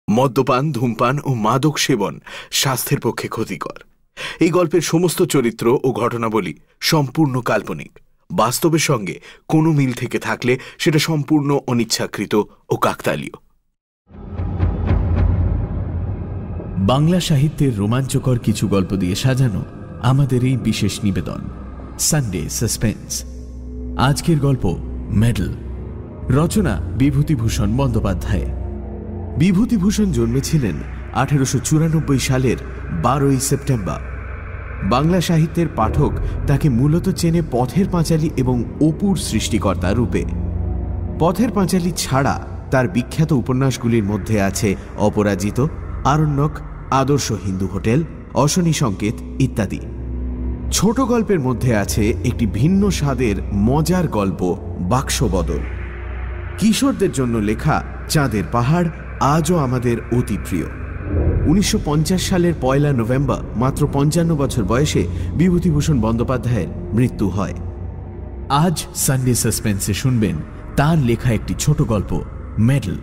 মদ্যপান, ধূমপান ও মাদক সেবন স্বাস্থ্যের পক্ষে ক্ষতিকর। এই গল্পের সমস্ত চরিত্র ও ঘটনাবলী সম্পূর্ণ কাল্পনিক। বাস্তবের সঙ্গে কোনো মিল থেকে থাকলে সেটা সম্পূর্ণ অনিচ্ছাকৃত ও কাকতালীয়। বাংলা সাহিত্যের রোমাঞ্চকর কিছু গল্প দিয়ে সাজানো আমাদের এই বিশেষ নিবেদন সানডে সাসপেন্স। আজকের গল্প মেডেল। রচনা বিভূতিভূষণ বন্দ্যোপাধ্যায়। বিভূতিভূষণ জন্মেছিলেন 1894 সালের 12ই সেপ্টেম্বর। বাংলা সাহিত্যের পাঠক তাকে মূলত চেনে পথের পাঁচালী এবং অপুর সৃষ্টিকর্তা রূপে। পথের পাঁচালী ছাড়া তার বিখ্যাত উপন্যাসগুলির মধ্যে আছে অপরাজিত, আরণ্যক, আদর্শ হিন্দু হোটেল, অশনি সংকেত ইত্যাদি। ছোট গল্পের মধ্যে আছে একটি ভিন্ন স্বাদের মজার গল্প বাক্সবদল। কিশোরদের জন্য লেখা চাঁদের পাহাড় আজও আমাদের অতি প্রিয়। 1950 সালের 1 নভেম্বর মাত্র 55 বছর বয়সে বিভূতিভূষণ বন্দ্যোপাধ্যায়ের মৃত্যু হয়। আজ সানডে সাসপেন্সে শুনবেন তার লেখা একটি ছোট গল্প মেডেল।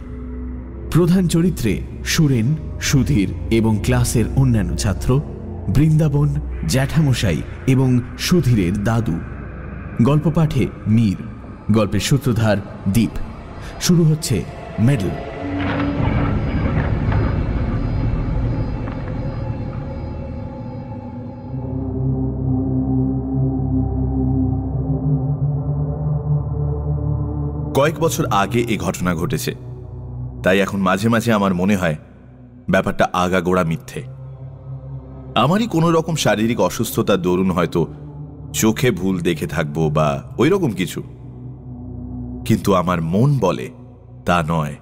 প্রধান চরিত্রে সুরেন, সুধীর এবং ক্লাসের অন্যান্য ছাত্র, বৃন্দাবন, জ্যাঠামশাই এবং সুধীরের দাদু। গল্প পাঠে মীর। গল্পের সূত্রধার দীপ। শুরু হচ্ছে মেডেল। কয়েক বছর আগে এই ঘটনা ঘটেছে, তাই এখন মাঝে মাঝে আমার মনে হয় ব্যাপারটা আগাগোড়া মিথ্যে। আমারই কোনো রকম শারীরিক অসুস্থতার দরুন হয়তো চোখে ভুল দেখে থাকবো বা ওই রকম কিছু, কিন্তু আমার মন বলে তা নয়।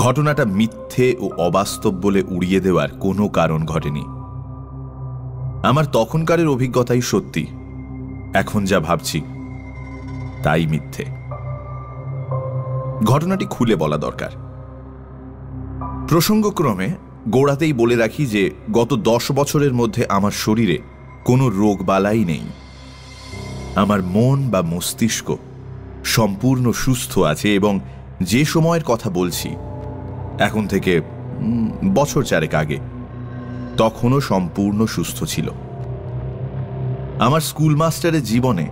ঘটনাটা মিথ্যে ও অবাস্তব বলে উড়িয়ে দেওয়ার কোনো কারণ ঘটেনি। আমার তখনকারের অভিজ্ঞতাই সত্যি, এখন যা ভাবছি তাই মিথ্যে। ঘটনাটি খুলে বলা দরকার। প্রসঙ্গক্রমে গোড়াতেই বলে রাখি যে গত 10 বছরের মধ্যে আমার শরীরে কোনো রোগ বালাই নেই। আমার মন বা মস্তিষ্ক সম্পূর্ণ সুস্থ আছে এবং যে সময়ের কথা বলছি, এখন থেকে বছর 4 আগে, তখনও সম্পূর্ণ সুস্থ ছিল। আমার স্কুল মাস্টারের জীবনে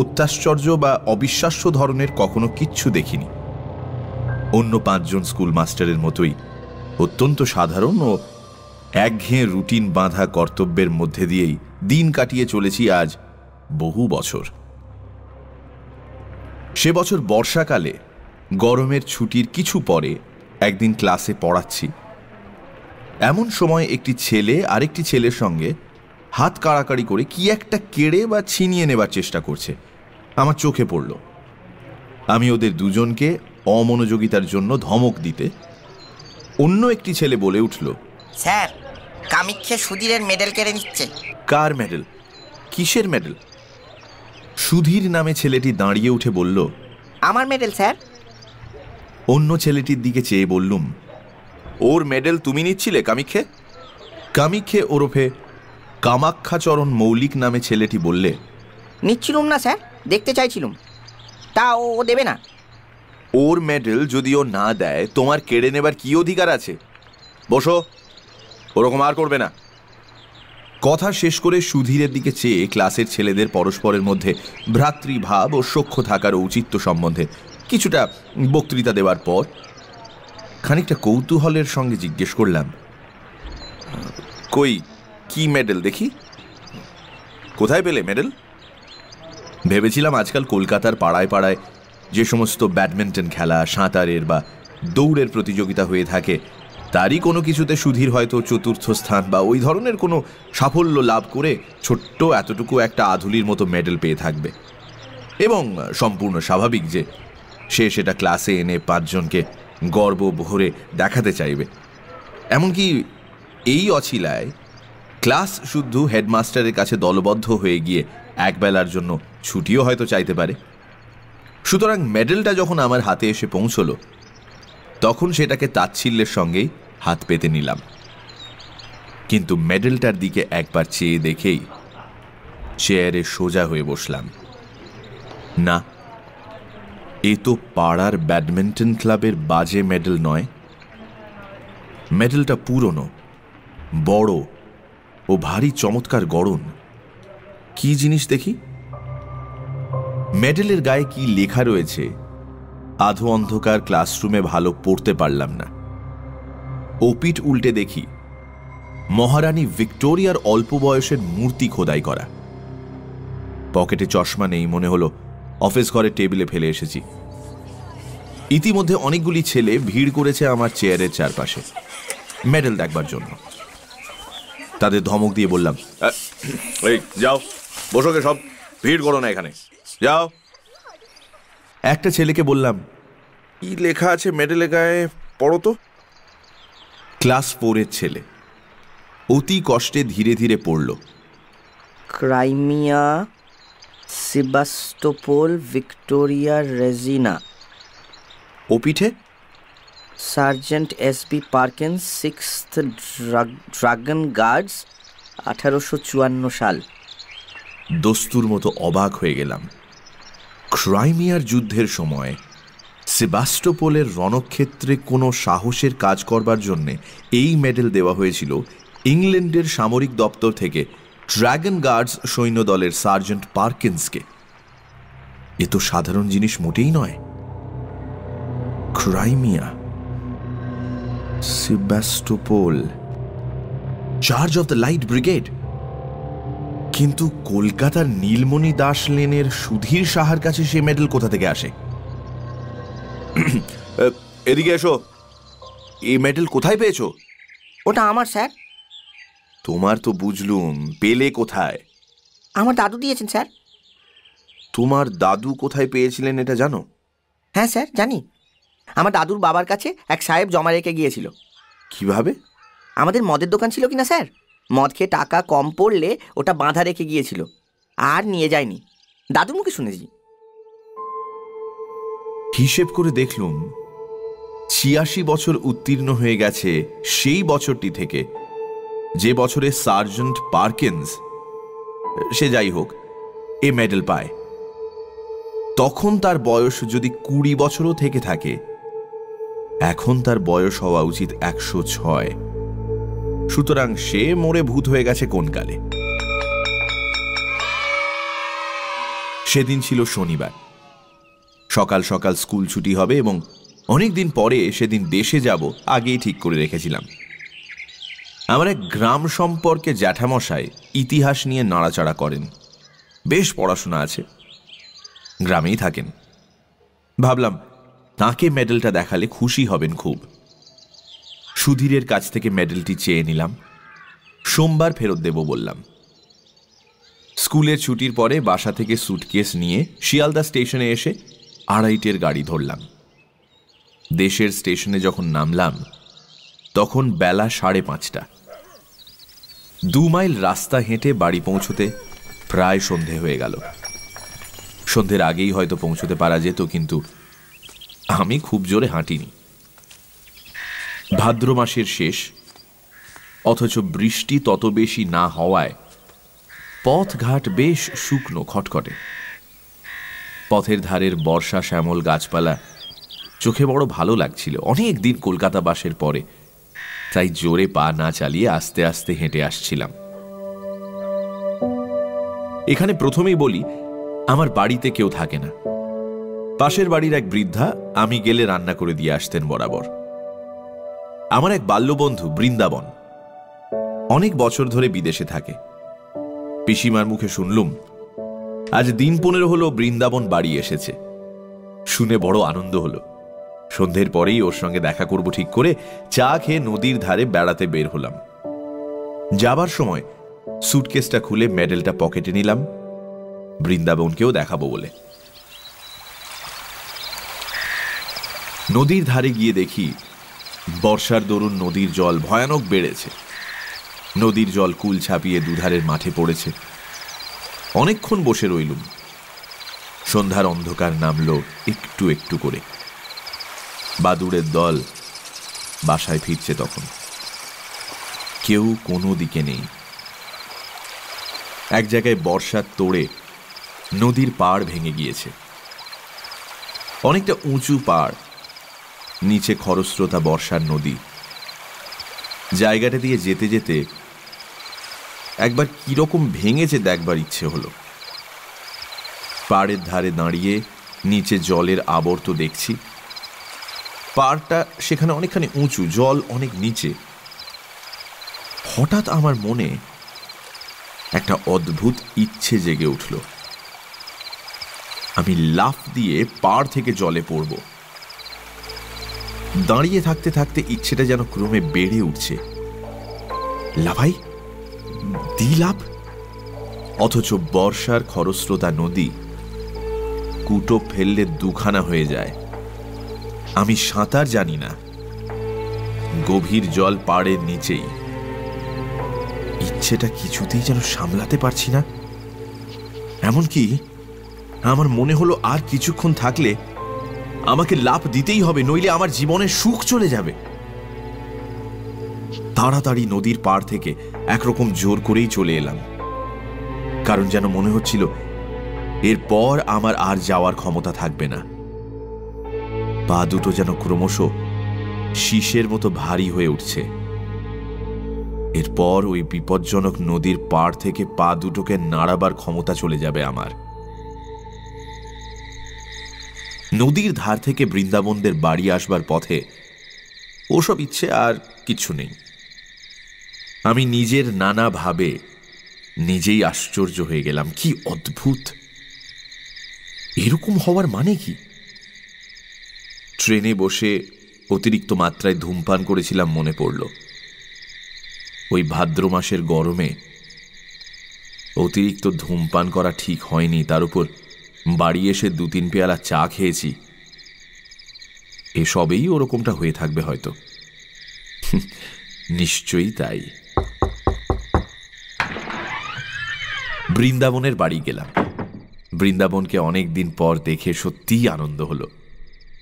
অত্যাশ্চর্য বা অবিশ্বাস্য ধরনের কখনো কিচ্ছু দেখিনি। অন্য 5 জন স্কুল মাস্টারের মতোই অত্যন্ত সাধারণ ও একঘেয়ে রুটিন বাঁধা কর্তব্যের মধ্যে দিয়েই দিন কাটিয়ে চলেছি আজ বহু বছর। সে বছর বর্ষাকালে গরমের ছুটির কিছু পরে একদিন ক্লাসে পড়াচ্ছি। এমন সময় একটি ছেলে আরেকটি ছেলের সঙ্গে হাত কাড়াকাড়ি করে কি একটা কেড়ে বা ছিনিয়ে নেবার চেষ্টা করছে। আমার চোখে পড়ল। আমি ওদের দুজনকে অমনোযোগিতার জন্য ধমক দিতে অন্য একটি ছেলে বলে উঠল, স্যার, কামিক্ষে সুধীরের মেডেল কেড়ে নিচ্ছে। কার মেডেল? কিসের মেডেল? সুধীর নামে ছেলেটি দাঁড়িয়ে উঠে বলল, আমার মেডেল স্যার। অন্য ছেলেটির দিকে চেয়ে বললুম, ওর মেডেল তুমি নিচ্ছিলে কামিক্ষে? কামিক্ষে ওরফে কামাক্ষাচরণ মৌলিক নামে ছেলেটি বললে, নিচ্ছিলুম না স্যার, দেখতে চাইছিলুম। তা ও দেবে না? ওর মেডেল যদি ও না দেয় তোমার কেড়ে নেবার কি অধিকার আছে? বসো, ওরকম আর করবে না। কথা শেষ করে সুধীরের দিকে চেয়ে ক্লাসের ছেলেদের পরস্পরের মধ্যে ভ্রাতৃভাব ও সখ্য থাকার ঔচিত্য সম্বন্ধে কিছুটা বক্তৃতা দেওয়ার পর খানিকটা কৌতূহলের সঙ্গে জিজ্ঞেস করলাম, কই, কি মেডেল দেখি? কোথায় পেলে মেডেল? ভেবেছিলাম আজকাল কলকাতার পাড়ায় পাড়ায় যে সমস্ত ব্যাডমিন্টন খেলা, সাঁতারের বা দৌড়ের প্রতিযোগিতা হয়ে থাকে, তারই কোনো কিছুতে সুধীর হয়তো 4র্থ স্থান বা ওই ধরনের কোনো সাফল্য লাভ করে ছোট্ট এতটুকু একটা আধুলির মতো মেডেল পেয়ে থাকবে এবং সম্পূর্ণ স্বাভাবিক যে সে সেটা ক্লাসে এনে 5 জনকে গর্ব ভরে দেখাতে চাইবে। এমনকি এই অছিলায় ক্লাস শুদ্ধ হেডমাস্টারের কাছে দলবদ্ধ হয়ে গিয়ে একবেলার জন্য ছুটিও হয়তো চাইতে পারে। সুতরাং মেডেলটা যখন আমার হাতে এসে পৌঁছল, তখন সেটাকে তাচ্ছিল্যের সঙ্গেই হাত পেতে নিলাম। কিন্তু মেডেলটার দিকে একবার চেয়ে দেখেই চেয়ারে সোজা হয়ে বসলাম। না, এ তো পাড়ার ব্যাডমিন্টন ক্লাবের বাজে মেডেল নয়, মেডেলটা পুরনো, বড় ও ভারী চমৎকার গড়ন। কি জিনিস দেখি? মেডেলের গায়ে কি লেখা রয়েছে আধো অন্ধকার ক্লাসরুমে ভালো পড়তে পারলাম না। ওপিট উল্টে দেখি মহারানী ভিক্টোরিয়ার অল্প বয়সের মূর্তি খোদাই করা। পকেটে চশমা নেই, মনে হলো অফিস ঘরে টেবিলে ফেলে এসেছি। ইতিমধ্যে অনেকগুলি ছেলে ভিড় করেছে আমার চেয়ারের চারপাশে মেডেল দেখবার জন্য। তাদের ধমক দিয়ে বললাম, এই যাও, বসোকে সব, ভিড় করো না এখানে, যাও। একটা ছেলেকে বললাম, কি লেখা আছে মেডেলের গায়ে, পড়ো তো। ক্লাস 4-এর ছেলে অতি কষ্টে ধীরে ধীরে পড়ল, ক্রাইমিয়া, সেবাস্টোপোল, ভিক্টোরিয়া রেজিনা। ও পিঠে সার্জেন্ট এসবি পার্কিন্স, 6th ড্রাগন গার্ডস, 1854 সাল। দস্তুর মতো অবাক হয়ে গেলাম। ক্রাইমিয়ার যুদ্ধের সময় সেবাস্টোপোলের রণক্ষেত্রে কোনো সাহসের কাজ করবার জন্য এই মেডেল দেওয়া হয়েছিল ইংল্যান্ডের সামরিক দপ্তর থেকে ড্রাগন গার্ডস সৈন্যদলের সার্জেন্ট পার্কিন্সকে। এ তো সাধারণ জিনিস মোটেই নয়। Crimea, Sevastopol, charge of the light brigade. কিন্তু কলকাতার নীলমণি দাস লেনের সুধীর সাহার কাছে সে মেডেল কোথা থেকে আসে? এদিকে এসো, এই মেডেল কোথায় পেয়েছো? ওটা আমার স্যার। তোমার তো বুঝলুম, পেলে কোথায়? আমার দাদু দিয়েছেন স্যার। তোমার দাদু কোথায় পেয়েছিলেন এটা জানো? হ্যাঁ স্যার, জানি। আমার দাদুর বাবার কাছে এক সাহেব জমা রেখে গিয়েছিল। কিভাবে? আমাদের মদের দোকান ছিল কিনা স্যার, মদ খেয়ে টাকা কম পড়লে ওটা বাঁধা রেখে গিয়েছিল, আর নিয়ে যায়নি। দাদুর মুখে শুনেছি। হিসেব করে দেখলুম 86 বছর উত্তীর্ণ হয়ে গেছে সেই বছরটি থেকে যে বছরে সার্জেন্ট পার্কিন্স, সে যাই হোক, এ মেডেল পায়। তখন তার বয়স যদি 20 বছরও থেকে থাকে, এখন তার বয়স হওয়া উচিত 106। সুতরাং সে মরে ভূত হয়ে গেছে কোন কালে। সেদিন ছিল শনিবার। সকাল সকাল স্কুল ছুটি হবে এবং অনেকদিন পরে সেদিন দেশে যাব আগেই ঠিক করে রেখেছিলাম। আমার এক গ্রাম সম্পর্কে জ্যাঠামশাই ইতিহাস নিয়ে নাড়াচাড়া করেন, বেশ পড়াশোনা আছে, গ্রামেই থাকেন। ভাবলাম তাকে মেডেলটা দেখালে খুশি হবেন খুব। সুধীরের কাছ থেকে মেডেলটি চেয়ে নিলাম, সোমবার ফেরত দেব বললাম। স্কুলের ছুটির পরে বাসা থেকে সুটকেস নিয়ে শিয়ালদা স্টেশনে এসে 2:30 গাড়ি ধরলাম। দেশের স্টেশনে যখন নামলাম তখন বেলা 5:30। 2 মাইল রাস্তা হেঁটে বাড়ি পৌঁছতে প্রায় সন্ধে হয়ে গেল। সন্ধ্যের আগেই হয়তো পৌঁছতে পারা যেত, কিন্তু আমি খুব জোরে হাঁটিনি। ভাদ্র মাসের শেষ, অথচ বৃষ্টি তত বেশি না হওয়ায় পথঘাট বেশ শুকনো খটখটে। পথের ধারের বর্ষা শ্যামল গাছপালা চোখে বড় ভালো লাগছিল অনেক দিন কলকাতা বাসের পরে, তাই জোরে পা না চালিয়ে আস্তে আস্তে হেঁটে আসছিলাম। এখানে প্রথমেই বলি, আমার বাড়িতে কেউ থাকে না। পাশের বাড়ির এক বৃদ্ধা আমি গেলে রান্না করে দিয়ে আসতেন বরাবর। আমার এক বাল্যবন্ধু বৃন্দাবন অনেক বছর ধরে বিদেশে থাকে। পিসিমার মুখে শুনলুম আজ দিন 15 হলো বৃন্দাবন বাড়ি এসেছে। শুনে বড় আনন্দ হলো। সন্ধ্যের পরেই ওর সঙ্গে দেখা করব ঠিক করে চা খেয়ে নদীর ধারে বেড়াতে বের হলাম। যাবার সময় সুটকেসটা খুলে মেডেলটা পকেটে নিলাম, বৃন্দাবনকেও দেখাবো বলে। নদীর ধারে গিয়ে দেখি বর্ষার দরুন নদীর জল ভয়ানক বেড়েছে। নদীর জল কুল ছাপিয়ে দুধারের মাঠে পড়েছে। অনেকক্ষণ বসে রইলুম। সন্ধ্যার অন্ধকার নামল একটু একটু করে। বাদুড়ের দল বাসায় ফিরছে তখন। কেউ কোনো দিকে নেই। এক জায়গায় বর্ষার তোড়ে নদীর পাড় ভেঙে গিয়েছে। অনেকটা উঁচু পাড়, নিচে খরস্রোতা বর্ষার নদী। জায়গাটা দিয়ে যেতে যেতে একবার কিরকম ভেঙেছে দেখবার ইচ্ছে হলো। পাড়ের ধারে দাঁড়িয়ে নিচে জলের আবর্ত দেখছি। পাড়টা সেখানে অনেকখানি উঁচু, জল অনেক নিচে। হঠাৎ আমার মনে একটা অদ্ভুত ইচ্ছে জেগে উঠল। আমি লাফ দিয়ে পাড় থেকে জলে পড়ব। দাঁড়িয়ে থাকতে থাকতে ইচ্ছেটা যেন ক্রমে বেড়ে উঠছে। লাফাই, দি লাফ। অথচ বর্ষার খরস্রোতা নদী কুটো ফেললে দুখানা হয়ে যায়। আমি সাঁতার জানি না, গভীর জল পাড়ের নিচেই। ইচ্ছেটা কিছুতেই যেন সামলাতে পারছি না। এমনকি আমার মনে হলো আর কিছুক্ষণ থাকলে আমাকে লাফ দিতেই হবে, নইলে আমার জীবনের সুখ চলে যাবে। তাড়াতাড়ি নদীর পাড় থেকে একরকম জোর করেই চলে এলাম, কারণ যেন মনে হচ্ছিল এরপর আমার আর যাওয়ার ক্ষমতা থাকবে না। পা দুটো যেন ক্রমশ শীষের মতো ভারী হয়ে উঠছে। এরপর ওই বিপজ্জনক নদীর পাড় থেকে পা দুটোকে নাড়াবার ক্ষমতা চলে যাবে আমার। নদীর ধার থেকে বৃন্দাবনদের বাড়ি আসবার পথে ওসব ইচ্ছে আর কিছু নেই। আমি নিজের নানা ভাবে নিজেই আশ্চর্য হয়ে গেলাম। কি অদ্ভুত! এরকম হওয়ার মানে কি? ট্রেনে বসে অতিরিক্ত মাত্রায় ধূমপান করেছিলাম মনে পড়ল। ওই ভাদ্র মাসের গরমে অতিরিক্ত ধূমপান করা ঠিক হয়নি, তার উপর বাড়ি এসে 2-3 পেয়ালা চা খেয়েছি। এসবেই ওরকমটা হয়ে থাকবে হয়তো। নিশ্চয়ই তাই। বৃন্দাবনের বাড়ি গেলাম। বৃন্দাবনকে অনেক দিন পর দেখে সত্যিই আনন্দ হলো।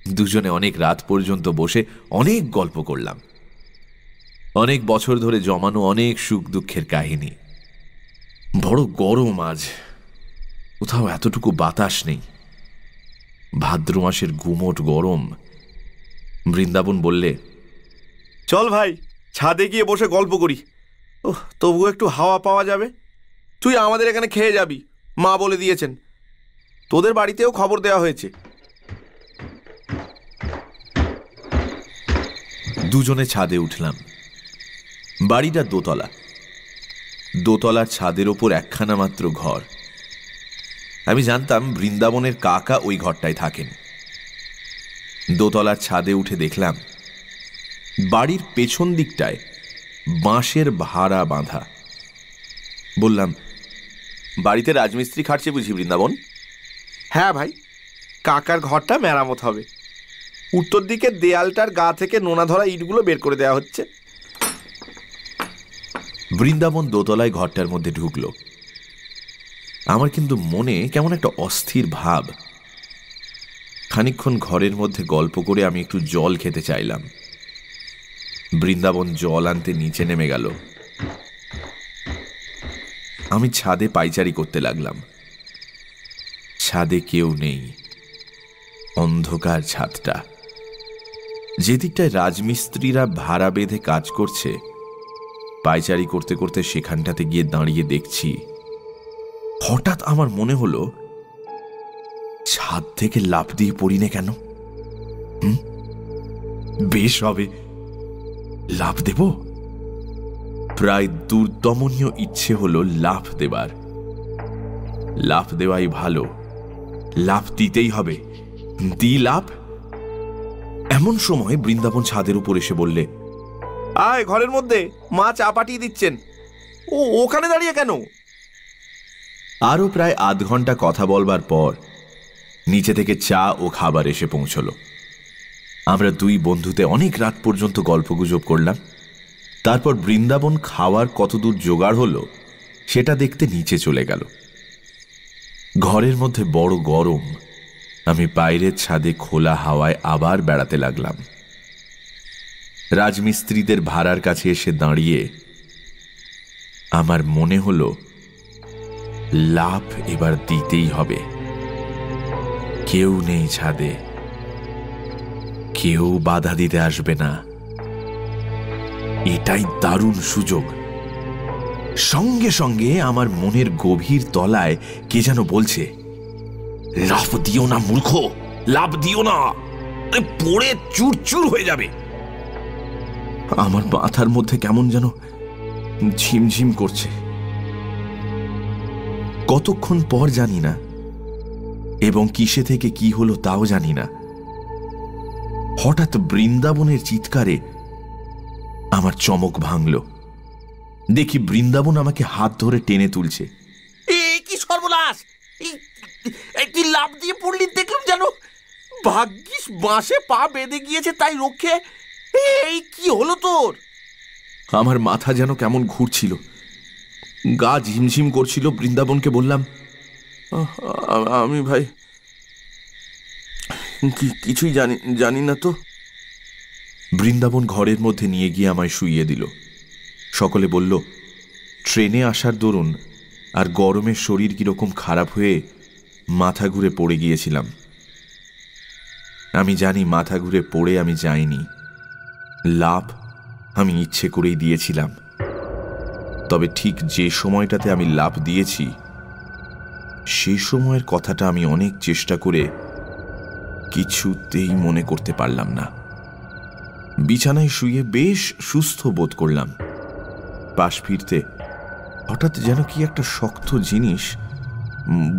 দুজনে অনেক রাত পর্যন্ত বসে অনেক গল্প করলাম। অনেক বছর ধরে জমানো অনেক সুখ দুঃখের কাহিনী। বড় গরম আজ, কোথাও এতটুকু বাতাস নেই। ভাদ্র মাসের গুমোট গরম। বৃন্দাবন বললে, চল ভাই, ছাদে গিয়ে বসে গল্প করি। ওহ, তবুও একটু হাওয়া পাওয়া যাবে। তুই আমাদের এখানে খেয়ে যাবি, মা বলে দিয়েছেন। তোদের বাড়িতেও খবর দেওয়া হয়েছে। দুজনে ছাদে উঠলাম। বাড়িটা দোতলা। দোতলার ছাদের ওপর একখানা মাত্র ঘর। আমি জানতাম বৃন্দাবনের কাকা ওই ঘরটায় থাকেন। দোতলার ছাদে উঠে দেখলাম বাড়ির পেছন দিকটায় বাঁশের ভাড়া বাঁধা। বললাম, বাড়িতে রাজমিস্ত্রি খাটছে বুঝি বৃন্দাবন? হ্যাঁ ভাই, কাকার ঘরটা মেরামত হবে। উত্তর দিকে দেয়ালটার গা থেকে নোনা ধরা ইটগুলো বের করে দেওয়া হচ্ছে। বৃন্দাবন দোতলায় ঘরটার মধ্যে ঢুকলো। আমার কিন্তু মনে কেমন একটা অস্থির ভাব। খানিকক্ষণ ঘরের মধ্যে গল্প করে আমি একটু জল খেতে চাইলাম। বৃন্দাবন জল আনতে নিচে নেমে গেল। আমি ছাদে পায়চারি করতে লাগলাম। ছাদে কেউ নেই, অন্ধকার ছাদটা। যেদিকটায় রাজমিস্ত্রিরা ভাড়া বেঁধে কাজ করছে, পায়চারি করতে করতে সেখানটাতে গিয়ে দাঁড়িয়ে দেখছি। হঠাৎ আমার মনে হলো, ছাদ থেকে লাফ দিয়ে পড়ি না কেন? বেশ হবে, লাফ দেব। প্রায় দুর্দমনীয় ইচ্ছে হলো লাফ দেবার। লাফ দেওয়াই ভালো, লাফ দিতেই হবে। দি লাফ। এমন সময় বৃন্দাবন ছাদের উপর এসে বললে, আয় ঘরের মধ্যে, মা চা পাঠিয়ে দিচ্ছেন। ও ওখানে দাঁড়িয়ে কেন? আরো প্রায় আধ ঘন্টা কথা বলবার পর নিচে থেকে চা ও খাবার এসে পৌঁছল। আমরা দুই বন্ধুতে অনেক রাত পর্যন্ত গল্পগুজব করলাম। তারপর বৃন্দাবন খাওয়ার কতদূর জোগাড় হলো সেটা দেখতে নিচে চলে গেল। ঘরের মধ্যে বড় গরম। আমি বাইরের ছাদে খোলা হাওয়ায় আবার বেড়াতে লাগলাম। রাজমিস্ত্রিদের ভাড়ার কাছে এসে দাঁড়িয়ে আমার মনে হলো, লাফ এবার দিতেই হবে। কেউ নেই ছাদে, কেউ বাধা দিতে আসবে না। এটাই দারুণ সুযোগ। সঙ্গে সঙ্গে আমার মনের গভীর তলায় কে যেন বলছে, লাফ দিও না মূর্খ, লাফ দিও না, পড়ে চুরচুর হয়ে যাবে। আমার মাথার মধ্যে কেমন যেন ঝিমঝিম করছে। কতক্ষণ পর জানি না, এবং কিসে থেকে কি হলো তাও জানি না, হঠাৎ বৃন্দাবনের চিৎকারে আমার চমক ভাঙল। দেখি বৃন্দাবন আমাকে হাত ধরে টেনে তুলছে। কি সর্বনাশ! তুই লাফ দিয়ে পড়লি দেখলাম, যেন ভাগ্যিস বাঁশে পা বেঁধে গিয়েছে, তাই রক্ষে। এই কি হলো তোর? আমার মাথা যেন কেমন ঘুরছিল, গা ঝিমঝিম করছিল। বৃন্দাবনকে বললাম, আমি ভাই কিছুই জানি না তো। বৃন্দাবন ঘরের মধ্যে নিয়ে গিয়ে আমায় শুইয়ে দিল। সকলে বলল, ট্রেনে আসার দরুন আর গরমের শরীর কিরকম খারাপ হয়ে মাথা ঘুরে পড়ে গিয়েছিলাম। আমি জানি মাথা ঘুরে পড়ে আমি যাইনি, লাভ আমি ইচ্ছে করেই দিয়েছিলাম। তবে ঠিক যে সময়টাতে আমি লাভ দিয়েছি, সেই সময়ের কথাটা আমি অনেক চেষ্টা করে কিছুতেই মনে করতে পারলাম না। বিছানায় শুয়ে বেশ সুস্থ বোধ করলাম। পাশ ফিরতে হঠাৎ যেন কি একটা শক্ত জিনিস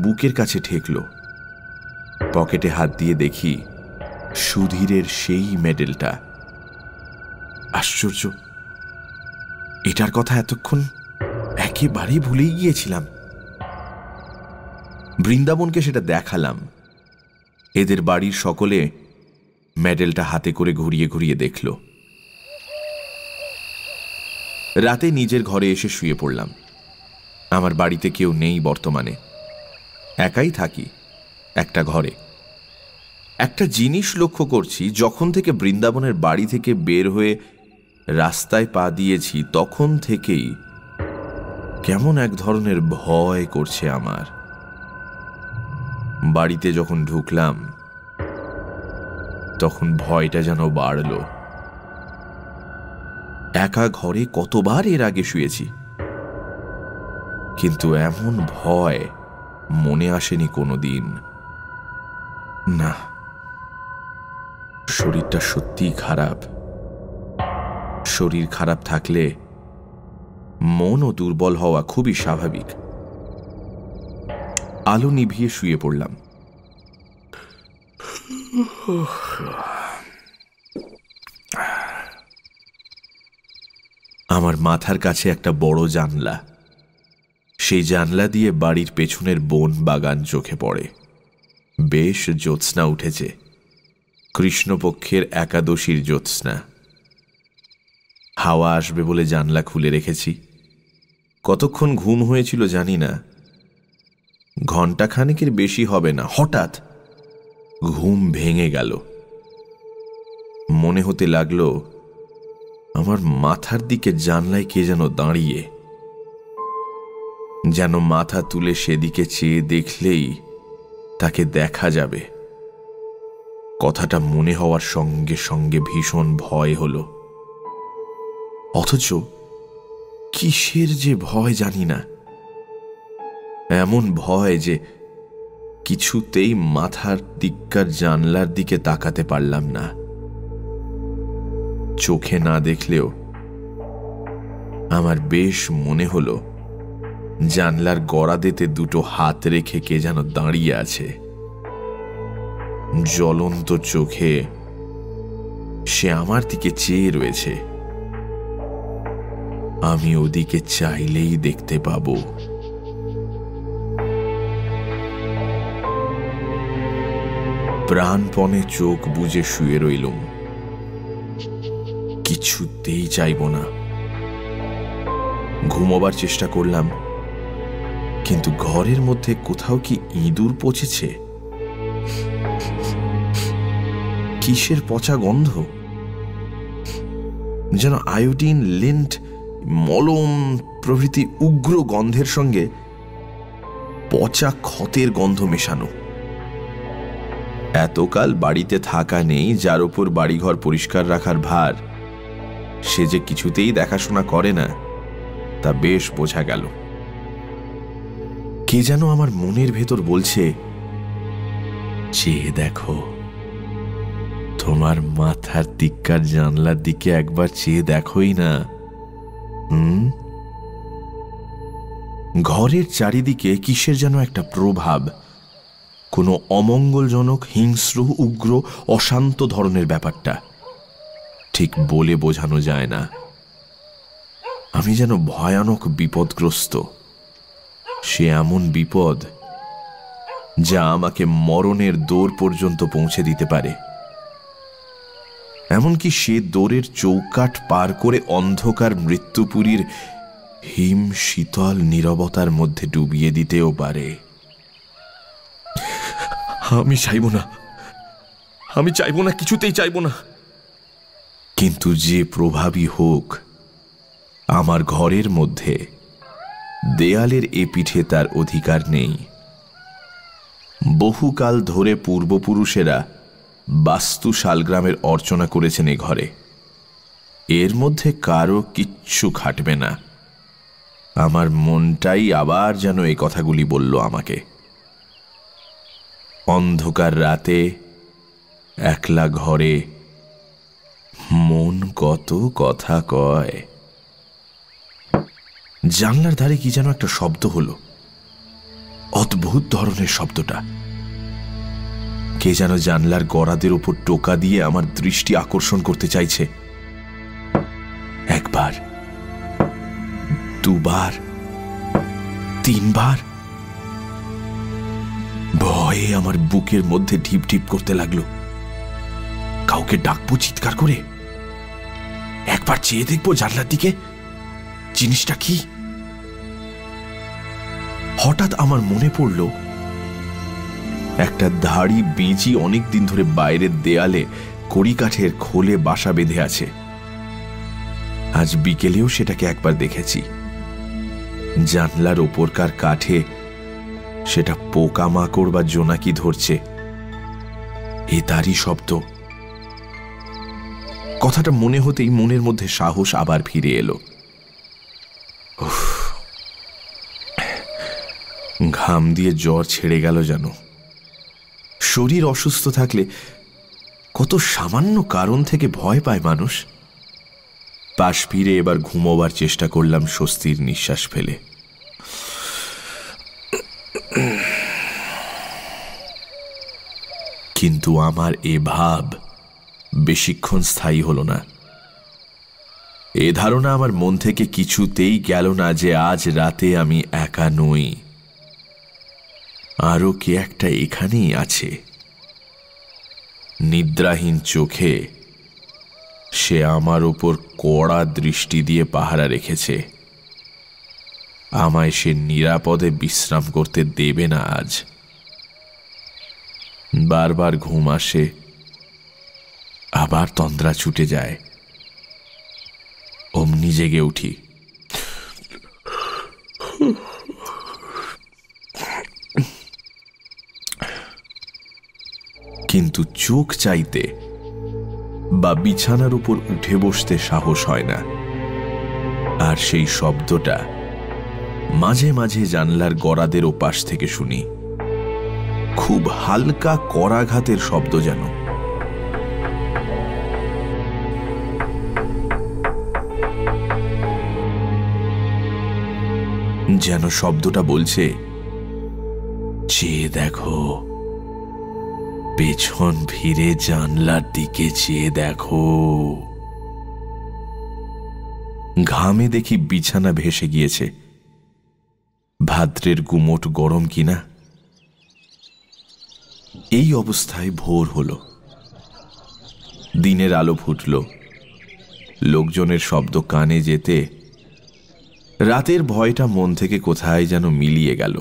বুকের কাছে ঠেকল। পকেটে হাত দিয়ে দেখি সুধীরের সেই মেডেলটা। আশ্চর্য, এটার কথা এতক্ষণ একেবারেই ভুলেই গিয়েছিলাম। বৃন্দাবনকে সেটা দেখালাম। এদের বাড়ির সকলে মেডেলটা হাতে করে ঘুরিয়ে ঘুরিয়ে দেখল। রাতে নিজের ঘরে এসে শুয়ে পড়লাম। আমার বাড়িতে কেউ নেই বর্তমানে, একাই থাকি একটা ঘরে। একটা জিনিস লক্ষ্য করছি, যখন থেকে বৃন্দাবনের বাড়ি থেকে বের হয়ে রাস্তায় পা দিয়েছি, তখন থেকেই কেমন এক ধরনের ভয় করছে আমার। বাড়িতে যখন ঢুকলাম, তখন ভয়টা যেন বাড়ল। একা ঘরে কতবার এর আগে শুয়েছি, কিন্তু এমন ভয় মনে আসেনি কোনোদিন। না, শরীরটা সত্যিই খারাপ। শরীর খারাপ থাকলে মনও দুর্বল হওয়া খুবই স্বাভাবিক। আলো নিভিয়ে শুয়ে পড়লাম। আমার মাথার কাছে একটা বড় জানলা। সেই জানলা দিয়ে বাড়ির পেছনের বন বাগান চোখে পড়ে। বেশ জ্যোৎস্না উঠেছে, কৃষ্ণপক্ষের একাদশীর জ্যোৎস্না। হাওয়া আসবে বলে জানলা খুলে রেখেছি। কতক্ষণ ঘুম হয়েছিল জানি না, ঘণ্টাখানেকের বেশি হবে না। হঠাৎ ঘুম ভেঙে গেল। মনে হতে লাগলো আমার মাথার দিকে জানলায় কে যেন দাঁড়িয়ে, যেন মাথা তুলে সেদিকে চেয়ে দেখলেই তাকে দেখা যাবে। কথাটা মনে হওয়ার সঙ্গে সঙ্গে ভীষণ ভয় হলো। অথচ কিসের যে ভয় জানি না। এমন ভয় যে কিছুতেই মাথার দিককার জানলার দিকে তাকাতে পারলাম না। চোখে না দেখলেও আমার বেশ মনে হলো জানলার গড়াদেতে দুটো হাত রেখে কে যেন দাঁড়িয়ে আছে। জ্বলন্ত চোখে সে আমার দিকে চেয়ে রয়েছে। আমি ওদিকে চাইলেই দেখতে পাবো। প্রাণপণে চোখ বুজে শুয়ে রইলুম। কিছুতেই চাইব না। ঘুমোবার চেষ্টা করলাম, কিন্তু ঘরের মধ্যে কোথাও কি ইঁদুর পচেছে? কিসের পচা গন্ধ! যেন আয়োডিন, লিন্ট, মলম প্রভৃতি উগ্র গন্ধের সঙ্গে পচা ক্ষতের গন্ধ মেশানো। এতকাল বাড়িতে থাকা নেই, যার উপর বাড়িঘর পরিষ্কার রাখার ভার, সে যে কিছুতেই দেখাশোনা করে না তা বেশ বোঝা গেল। কে যেন আমার মনের ভেতর বলছে, চেয়ে দেখো, তোমার মাথার দিককার জানলার দিকে একবার চেয়ে দেখোই না। ঘরের চারিদিকে কিসের যেন একটা প্রভাব, কোনো অমঙ্গলজনক, হিংস্র, উগ্র, অশান্ত ধরনের ব্যাপারটা ঠিক বলে বোঝানো যায় না। আমি যেন ভয়ানক বিপদগ্রস্ত। সে এমন বিপদ যা আমাকে মরণের দোর পর্যন্ত পৌঁছে দিতে পারে। এমনকি সে দোরের চৌকাঠ পার করে অন্ধকার মৃত্যুপুরীর হিম শীতল নীরবতার মধ্যে ডুবিয়ে দিতেও পারে। আমি চাইব না, আমি চাইব না, কিছুতেই চাইব না। কিন্তু যে প্রভাবই হোক, আমার ঘরের মধ্যে দেয়ালের এ পিঠে তার অধিকার নেই। বহুকাল ধরে পূর্বপুরুষেরা বাস্তু শালগ্রামের অর্চনা করেছেন এ ঘরে। এর মধ্যে কারো কিচ্ছু খাটবে না। আমার মনটাই আবার যেন এই কথাগুলি বলল আমাকে। অন্ধকার রাতে একলা ঘরে মন কত কথা কয়। জানলার ধারে কি যেন একটা শব্দ হলো, অদ্ভুত ধরনের শব্দটা। কে যেন জানলার গড়াদের উপর টোকা দিয়ে আমার দৃষ্টি আকর্ষণ করতে চাইছে। একবার, দুবার, তিনবার। ভয়ে আমার বুকের মধ্যে ঢিপ ঢিপ করতে লাগলো। কাউকে ডাকবো চিৎকার করে? একবার চেয়ে দেখবো জানলার দিকে, জিনিসটা কি? হঠাৎ আমার মনে পড়ল, একটা ধাড়ি বেঁচি অনেকদিন ধরে বাইরের দেয়ালে কড়িকাঠের খোলে বাসা বেঁধে আছে। আজ বিকেলেও সেটাকে একবার দেখেছি। জানলার ওপরকার কাঠে সেটা পোকামাকড় বা জোনাকি ধরছে। এ তারই শব্দ। কথাটা মনে হতেই মনের মধ্যে সাহস আবার ফিরে এলো। ঘাম দিয়ে জ্বর ছেড়ে গেল যেন। শরীর অসুস্থ থাকলে কত সামান্য কারণ থেকে ভয় পায় মানুষ। পাশ ফিরে এবার ঘুমোবার চেষ্টা করলাম স্বস্তির নিঃশ্বাস ফেলে। কিন্তু আমার এ ভাব বেশিক্ষণ স্থায়ী হল না। এ ধারণা আমার মন থেকে কিছুতেই গেল না যে আজ রাতে আমি একা নই, আরো কে একটা এখানেই আছে। নিদ্রাহীন চোখে সে আমার ওপর কড়া দৃষ্টি দিয়ে পাহারা রেখেছে। আমায় সে নিরাপদে বিশ্রাম করতে দেবে না আজ। বারবার ঘুম আসে, আবার তন্দ্রা ছুটে যায়। অমনি জেগে উঠি। কিন্তু চোখ চাইতে বা বিছানার উপর উঠে বসতে সাহস হয় না। আর সেই শব্দটা মাঝে মাঝে জানলার গড়াদের ওপাশ থেকে শুনি। খুব হালকা করাঘাতের শব্দ যেন। যেন শব্দটা বলছে, চেয়ে দেখো, পেছন ফিরে জানলার দিকে চেয়ে দেখো। ঘামে দেখি বিছানা ভেসে গিয়েছে। ভাদ্রের গুমোট গরম কিনা। এই অবস্থায় ভোর হলো। দিনের আলো ফুটল। লোকজনের শব্দ কানে যেতে রাতের ভয়টা মন থেকে কোথায় যেন মিলিয়ে গেল।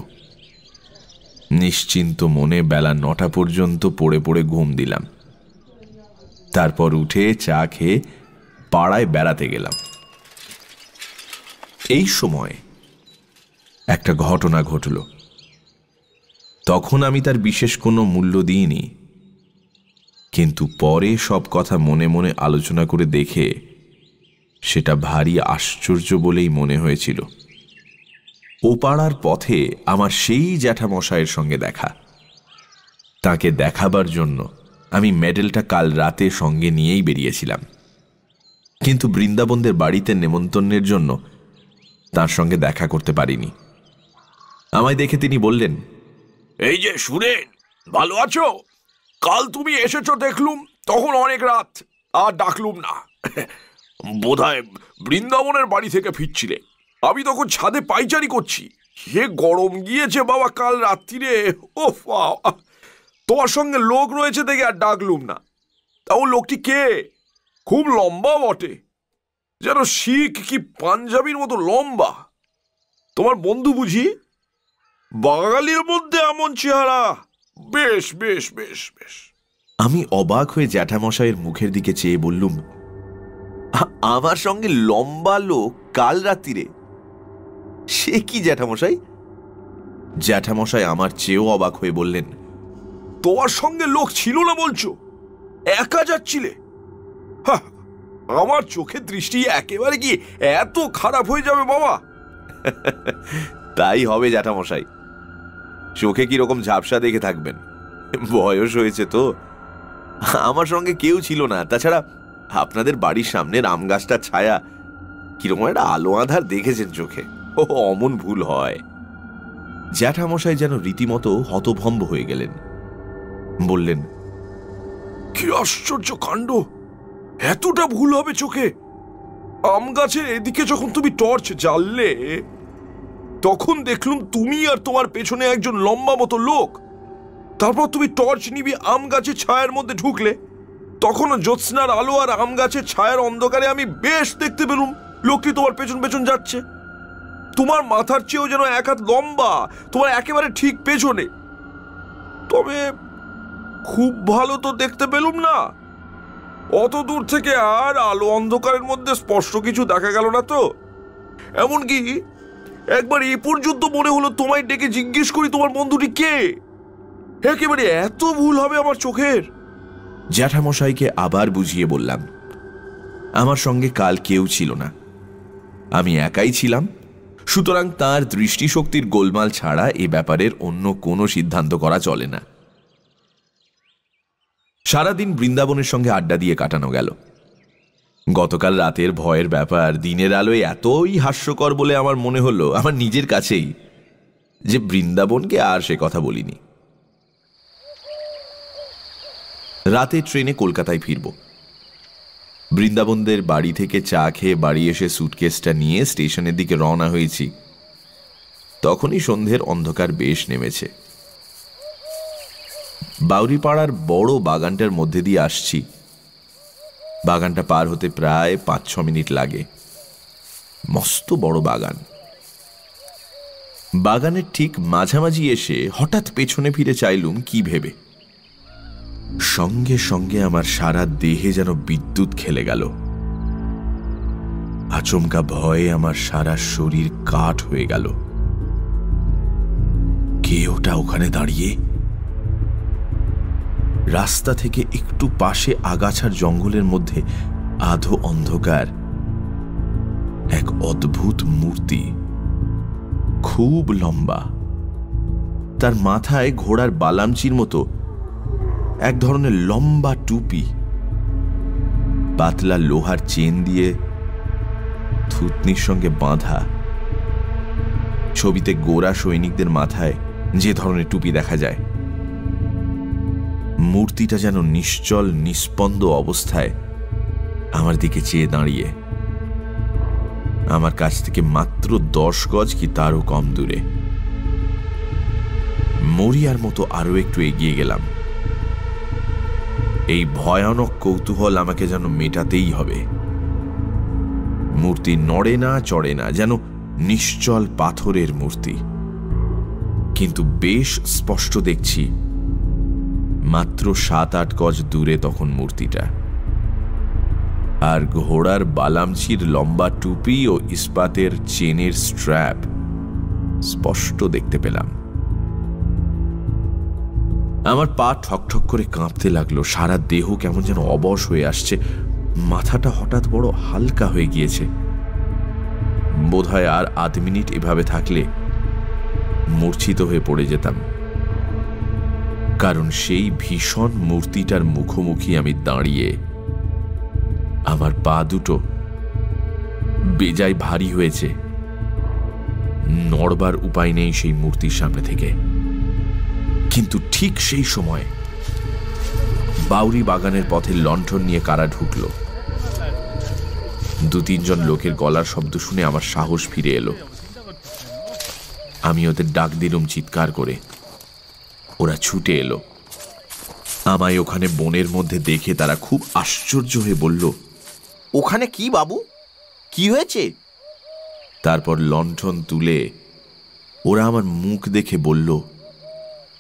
নিশ্চিন্ত মনে বেলা 9টা পর্যন্ত পড়ে পড়ে ঘুম দিলাম। তারপর উঠে চা খেয়ে পাড়ায় বেড়াতে গেলাম। এই সময় একটা ঘটনা ঘটল। তখন আমি তার বিশেষ কোনো মূল্য দিইনি, কিন্তু পরে সব কথা মনে মনে আলোচনা করে দেখে সেটা ভারী আশ্চর্য বলেই মনে হয়েছিল। ও পাড়ার পথে আমার সেই জ্যাঠামশাইয়ের সঙ্গে দেখা। তাকে দেখাবার জন্য আমি মেডেলটা কাল রাতে সঙ্গে নিয়েই বেরিয়েছিলাম, কিন্তু বৃন্দাবনদের বাড়িতে নেমন্তন্নের জন্য তার সঙ্গে দেখা করতে পারিনি। আমায় দেখে তিনি বললেন, এই যে সুরেন, ভালো আছো? কাল তুমি এসেছো দেখলুম, তখন অনেক রাত, আর ডাকলুম না। বোধহয় বৃন্দাবনের বাড়ি থেকে ফিরছিলে। আমি তখন ছাদে পাইচারি করছি। সে গরম গিয়েছে বাবা কাল রাত্রিরে। ও তোমার সঙ্গে লোক রয়েছে দেখে আর ডাকলুম না। তাও লোকটি কে? খুব লম্বা বটে, যেন শিখ কি পাঞ্জাবির মতো লম্বা। তোমার বন্ধু বুঝি? বাঙালির মধ্যে এমন চেহারা, বেশ বেশ বেশ বেশ। আমি অবাক হয়ে জ্যাঠামশাইয়ের মুখের দিকে চেয়ে বললুম, আমার সঙ্গে লম্বা লোক কাল রাত্রিরে? সে কি জ্যাঠামশাই? জ্যাঠামশাই আমার চেয়েও অবাক হয়ে বললেন, তোমার সঙ্গে লোক ছিল না বলছো? একা যাচ্ছিলে? আমার চোখের দৃষ্টি একেবারে কি এত খারাপ হয়ে যাবে বাবা? তাই হবে জ্যাঠামশাই। চোখে কিরকম ঝাপসা দেখে থাকবেন, বয়স হয়েছে তো। আমার সঙ্গে কেউ ছিল না। তাছাড়া আপনাদের বাড়ির সামনের আম গাছটার ছায়া কিরকম একটা আলো আঁধার দেখেছেন চোখে। ও অমন ভুল হয়। জ্যাঠামশাই যেন রীতিমতো হতভম্ব হয়ে গেলেন। বললেন, কি আশ্চর্য কাণ্ড! এতটা ভুল হবে চোখে? আম গাছের এদিকে যখন তুমি টর্চ জ্বাললে, তখন দেখলুম তুমি আর তোমার পেছনে একজন লম্বা মতো লোক। তারপর তুমি টর্চ নিবি আম গাছের ছায়ার মধ্যে ঢুকলে, তখন জ্যোৎস্নার আলো আর আম গাছের ছায়ার অন্ধকারে আমি বেশ দেখতে পেলুম লোকটি তোমার পেছন পেছন যাচ্ছে। তোমার মাথার চেয়েও যেন এক হাত লম্বা, তোমার একেবারে ঠিক পেছনে। তবে খুব ভালো তো দেখতে পেলুম না। অত দূর থেকে আর আলো অন্ধকারের মধ্যে স্পষ্ট কিছু দেখা গেল না তো। এমনকি একবার এ পর্যন্ত মনে হলো তোমায় ডেকে জিজ্ঞেস করি তোমার বন্ধুটি কে। একেবারে এত ভুল হবে আমার চোখের? জ্যাঠামশাইকে আবার বুঝিয়ে বললাম, আমার সঙ্গে কাল কেউ ছিল না, আমি একাই ছিলাম। সুতরাং তার দৃষ্টিশক্তির গোলমাল ছাড়া এ ব্যাপারের অন্য কোনো সিদ্ধান্ত করা চলে না। সারাদিন বৃন্দাবনের সঙ্গে আড্ডা দিয়ে কাটানো গেল। গতকাল রাতের ভয়ের ব্যাপার দিনের আলোয় এতই হাস্যকর বলে আমার মনে হলো আমার নিজের কাছেই, যে বৃন্দাবনকে আর সে কথা বলিনি। রাতে ট্রেনে কলকাতায় ফিরব। বৃন্দাবনদের বাড়ি থেকে চা খেয়ে বাড়ি এসে সুটকেসটা নিয়ে স্টেশনের দিকে রওনা হয়েছি। তখনই সন্ধ্যের অন্ধকার বেশ নেমেছে। বাউরিপাড়ার বড় বাগানটার মধ্যে দিয়ে আসছি। বাগানটা পার হতে প্রায় 5-6 মিনিট লাগে। মস্ত বড় বাগান। বাগানের ঠিক মাঝামাঝি এসে হঠাৎ পেছনে ফিরে চাইলুম কি ভেবে। সঙ্গে সঙ্গে আমার সারা দেহে যেন বিদ্যুৎ খেলে গেল। আচমকা ভয়ে আমার সারা শরীর কাঠ হয়ে গেল। কে ওটা ওখানে দাঁড়িয়ে? রাস্তা থেকে একটু পাশে আগাছার জঙ্গলের মধ্যে আধো অন্ধকার এক অদ্ভুত মূর্তি, খুব লম্বা। তার মাথায় ঘোড়ার বালামচির মতো এক ধরনের লম্বা টুপি, পাতলা লোহার চেন দিয়ে থুতনির সঙ্গে বাঁধা। ছবিতে গোরা সৈনিকদের মাথায় যে ধরনের টুপি দেখা যায়। মূর্তিটা যেন নিশ্চল নিস্পন্দ অবস্থায় আমার দিকে চেয়ে দাঁড়িয়ে, আমার কাছ থেকে মাত্র 10 গজ কি তারও কম দূরে। মরিয়ার মতো আরো একটু এগিয়ে গেলাম। এই ভয়ানক কৌতূহল আমাকে যেন মেটাতেই হবে। মূর্তি নড়ে না চড়ে না, যেন নিশ্চল পাথরের মূর্তি। কিন্তু বেশ স্পষ্ট দেখছি মাত্র 7-8 গজ দূরে তখন মূর্তিটা। আর ঘোড়ার বালামচির লম্বা টুপি ও ইস্পাতের চেনের স্ট্র্যাপ স্পষ্ট দেখতে পেলাম। আমার পা ঠকঠক করে কাঁপতে লাগলো, সারা দেহ কেমন যেন অবশ হয়ে আসছে। মাথাটা হঠাৎ বড় হালকা হয়ে গিয়েছে। বোধহয় আর 8 মিনিট এভাবে থাকলে মূর্ছিত হয়ে পড়ে যেতাম, কারণ সেই ভীষণ মূর্তিটার মুখোমুখি আমি দাঁড়িয়ে, আমার পা দুটো বেজায় ভারী হয়েছে, নড়বার উপায় নেই সেই মূর্তির সামনে থেকে। কিন্তু ঠিক সেই সময় বাউরি বাগানের পথে লণ্ঠন নিয়ে কারা ঢুকলো। 2-3 জন লোকের গলার শব্দ শুনে আমার সাহস ফিরে এলো। আমি ওদের ডাক দিলুম চিৎকার করে। ওরা ছুটে এলো। আমায় ওখানে বনের মধ্যে দেখে তারা খুব আশ্চর্য হয়ে বলল, ওখানে কি বাবু, কি হয়েছে? তারপর লণ্ঠন তুলে ওরা আমার মুখ দেখে বলল,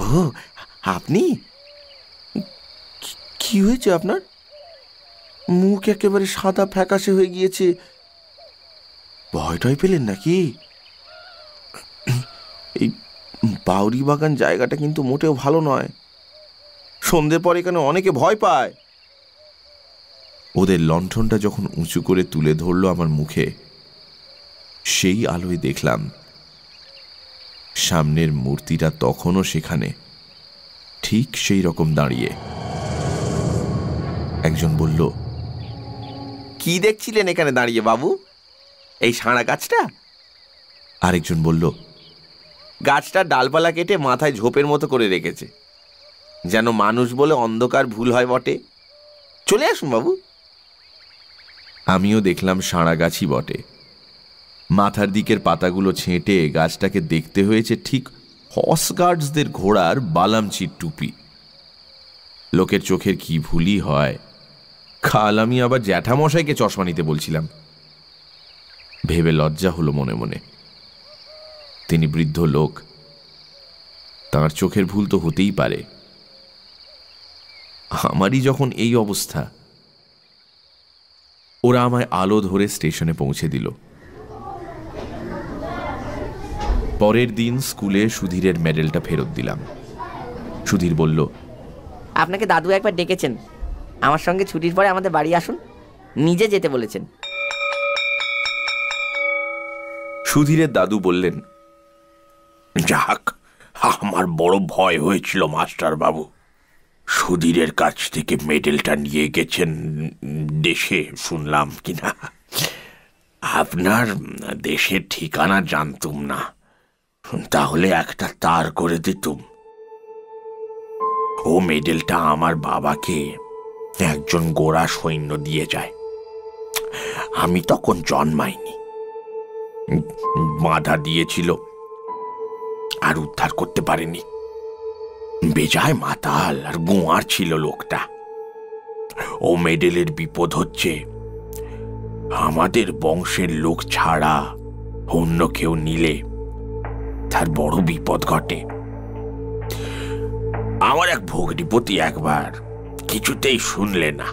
ও আপনি? কি হয়েছে আপনার? মুখ একেবারে সাদা ফ্যাকাশে হয়ে গিয়েছে। ভয়টাই পেলেন নাকি? এই বাউরি বাগান জায়গাটা কিন্তু মোটেও ভালো নয়। সন্ধ্যে পরে এখানে অনেকে ভয় পায়। ওদের লণ্ঠনটা যখন উঁচু করে তুলে ধরলো আমার মুখে, সেই আলোয় দেখলাম সামনের মূর্তিটা তখনও সেখানে, ঠিক সেই রকম দাঁড়িয়ে। একজন বলল, কি দেখছিলেন এখানে দাঁড়িয়ে বাবু? এই সাঁড়া গাছটা? আরেকজন বলল, গাছটা ডালপালা কেটে মাথায় ঝোপের মতো করে রেখেছে, যেন মানুষ বলে অন্ধকার ভুল হয় বটে। চলে আসুন বাবু। আমিও দেখলাম সাঁড়া গাছই বটে। মাথার দিকের পাতাগুলো ছেঁটে গাছটাকে দেখতে হয়েছে ঠিক হর্স গার্ডসদের ঘোড়ার বালামচির টুপি। লোকের চোখের কি ভুলই হয়, কাল আমি আবার জ্যাঠামশাইকে চশমা নিতে বলছিলাম। ভেবে লজ্জা হলো মনে মনে। তিনি বৃদ্ধ লোক, তাঁর চোখের ভুল তো হতেই পারে। আমারই যখন এই অবস্থা। ওরা আমায় আলো ধরে স্টেশনে পৌঁছে দিল। পরের দিন স্কুলে সুধীরের মেডেলটা ফেরত দিলাম। সুধীর বলল, আপনাকে দাদু একবার ডেকেছেন, আমার সঙ্গে ছুটির পরে আমাদের বাড়ি আসুন, নিজে যেতে বলেছেন। সুধীরের দাদু বললেন, যাক, আমার বড় ভয় হয়েছিল মাস্টার বাবু। সুধীরের কাছ থেকে মেডেলটা নিয়ে গেছেন দেশে, শুনলাম কিনা। আপনার দেশের ঠিকানা জানতুম না, তাহলে একটা তার করে দিতুম। ও মেডেলটা আমার বাবাকে একজন গোরা সৈন্য দিয়ে যায়। আমি তখন জন্মাইনি। বাধা দিয়েছিল, আর উদ্ধার করতে পারেনি। বেজায় মাতাল আর গোয়ার ছিল লোকটা। ও মেডেলের বিপদ হচ্ছে, আমাদের বংশের লোক ছাড়া অন্য কেউ নিলে তার বড় বিপদ ঘটে। আমার এক ভগ্নিপতি একবার কিছুতেই শুনলে না।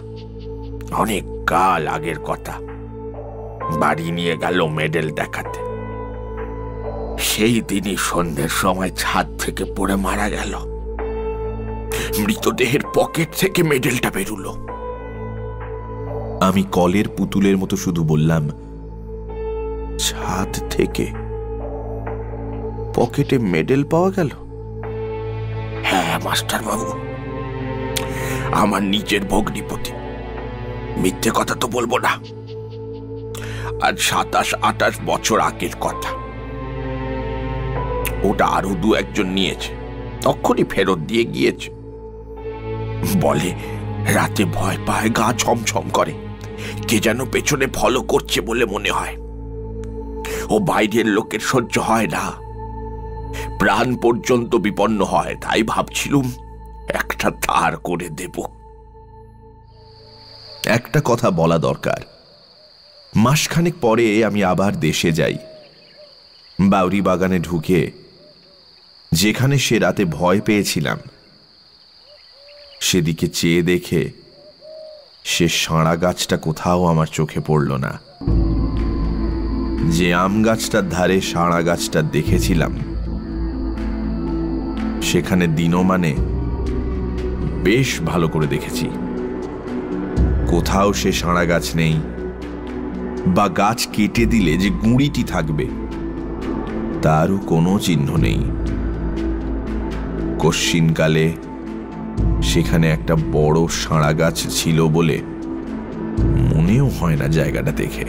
অনেক কাল আগের কথা। বাড়ি নিয়ে গেল মেডেল দেখাতে। সেই দিনই সন্ধ্যের সময় ছাদ থেকে পড়ে মারা গেল। মৃতদেহের পকেট থেকে মেডেলটা বেরুলো। আমি কলের পুতুলের মতো শুধু বললাম, ছাদ থেকে পকেটে মেডেল পাওয়া গেল? হ্যাঁ মাস্টার বাবু, আমার নিজের ভগ্নিপতি। মিথ্যে কথা তো বলবো না। আজ 27-28 বছর আগের কথা। ওটা আরো 2-1 নিয়েছে, তখনই ফেরত দিয়ে গিয়েছে। বলে রাতে ভয় পায়, গা ছমছম করে, কে যেন পেছনে ফলো করছে বলে মনে হয়। ও বাইরের লোকের সহ্য হয় না, প্রাণ পর্যন্ত বিপন্ন হয়। তাই ভাবছিলুম একটা তার করে দেব। একটা কথা বলা দরকার। মাসখানেক পরে আমি আবার দেশে যাই। বাউরি বাগানে ঢুকে যেখানে সে রাতে ভয় পেয়েছিলাম, সেদিকে চেয়ে দেখে সে সাঁড়া গাছটা কোথাও আমার চোখে পড়ল না। যে আম গাছটার ধারে সাঁড়া গাছটা দেখেছিলাম, সেখানে দিনমানে বেশ ভালো করে দেখেছি। কোথাও সে সাঁড়া গাছ নেই, বা গাছ কেটে দিলে যে গুঁড়িটি থাকবে তারও কোনো চিহ্ন নেই। কশ্চিনকালে সেখানে একটা বড় সাঁড়া গাছ ছিল বলে মনেও হয় না জায়গাটা দেখে।